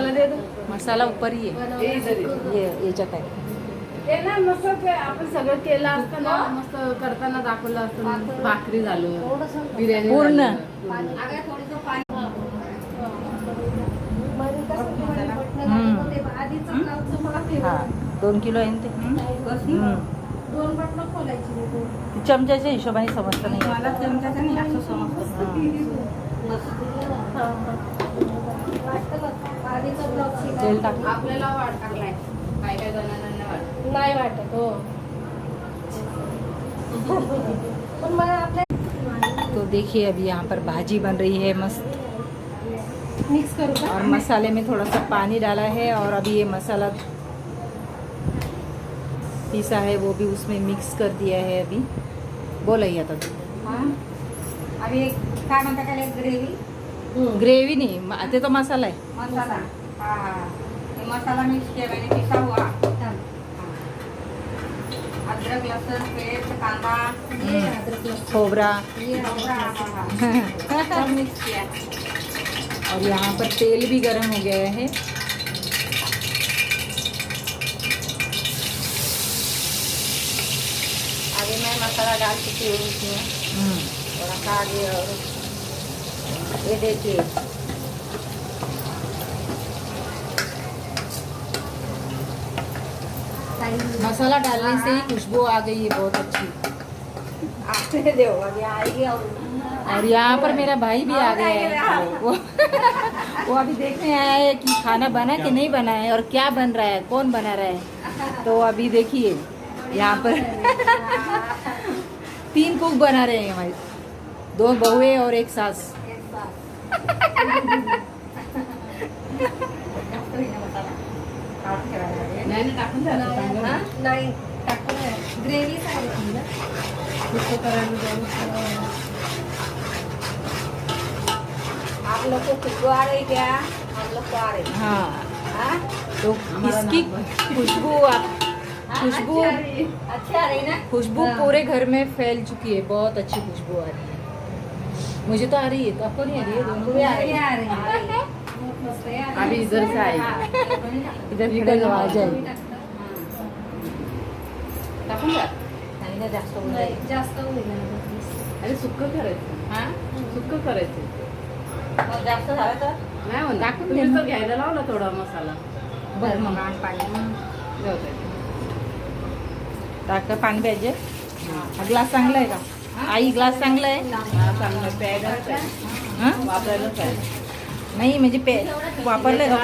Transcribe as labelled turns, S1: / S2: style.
S1: मसाला दे दो.
S2: मसाला ऊपर ही है, ये याच्यात आहे.
S1: ते ना मस्त आपण सगळं केलं असतं ना, मस्त करताना दाखवलं असतं. भाकरी झालं, बिर्याणी
S2: पूर्ण. हा 2 किलो आहे ना ते.
S1: 2 बटन खोलायची.
S2: चमच्याच्या हिशोबाने समजतं नाही.
S1: मला चमच्याचा नाही असं समजतं.
S2: तेल टाक.
S1: आपल्याला वाटलाय काय काय जणांना नाही वाटत. हो पण मला आपल्या
S2: तो देखिए अभी यहाँ पर भाजी बन रही है मस्त.
S1: मिक्स करू का?
S2: और मसाले में थोड़ा सा पानी डाला है और अभी ये मसाला पीसा है वो भी उसमें मिक्स कर दिया है. अभी बोला आता
S3: अभी काय म्हणता काय ग्रेव्ही
S2: ग्रेवी नहीं, ते तो मसाला है.
S3: मसाला. हाँ ये मसाला मिक्स किया मैंने, पिसा हुआ. अदरक लहसुन पेस्ट कांदा
S2: खोबरा
S3: सब मिक्स किया.
S2: और यहाँ पर तेल भी गर्म हो गया है.
S3: अभी मैं मसाला डाल चुकी हूँ इसमें. थोड़ा सा आगे और ये देखिए
S2: मसाला डालने से ही खुशबू आ गई है बहुत अच्छी.
S3: आपने दो अभी आएगी.
S2: और यहाँ पर मेरा भाई भी आ गया है. वो अभी देखने आया है कि खाना बना कि नहीं बना है और क्या बन रहा है, कौन बना रहा है. तो अभी देखिए यहाँ पर 3 कुक बना रहे हैं हमारे, 2 बहुएं और 1 सास.
S1: नाही टाकून
S3: नाही टाकून ग्रेव्ही सांगितली ना. आप लोग को खुशबू आ रही क्या? हम लोग को आ रही.
S2: हाँ
S3: हाँ?
S2: तो इसकी खुशबू खुशबू
S3: अच्छी आ रही ना.
S2: खुशबू पूरे घर में फैल चुकी है. बहुत अच्छी खुशबू आ रही है. मुझे तो आ रही है, तो आपको नहीं आ रही है? दोनों को भी आ रही है.
S3: आ रही है.
S1: अभी इधर से आएगी.
S2: इधर इधर आ जाएगी.
S1: टाकून द्या.
S2: नाही ना जास्त होऊन
S3: नाही,
S2: जाईल.
S3: जास्त होईल.
S1: अरे सुक्क करायचं.
S3: हा
S1: सुक्क करायचं.
S3: मग जास्त झालं तर
S1: नाही म्हणून
S2: टाकून
S1: तुम्ही
S2: दे
S1: तर
S2: मग.
S1: घ्यायला लावला थोडा मसाला.
S2: बघ मग
S3: पाणी
S1: जाऊ दे.
S2: टाक पाणी पाहिजे. हा ग्लास चांगला आहे का आई? ग्लास चांगला आहे.
S1: हा, चांगलं प्यायलाच आहे.
S2: हां
S1: वापरायलाच आहे.
S2: नाही म्हणजे वापरलं का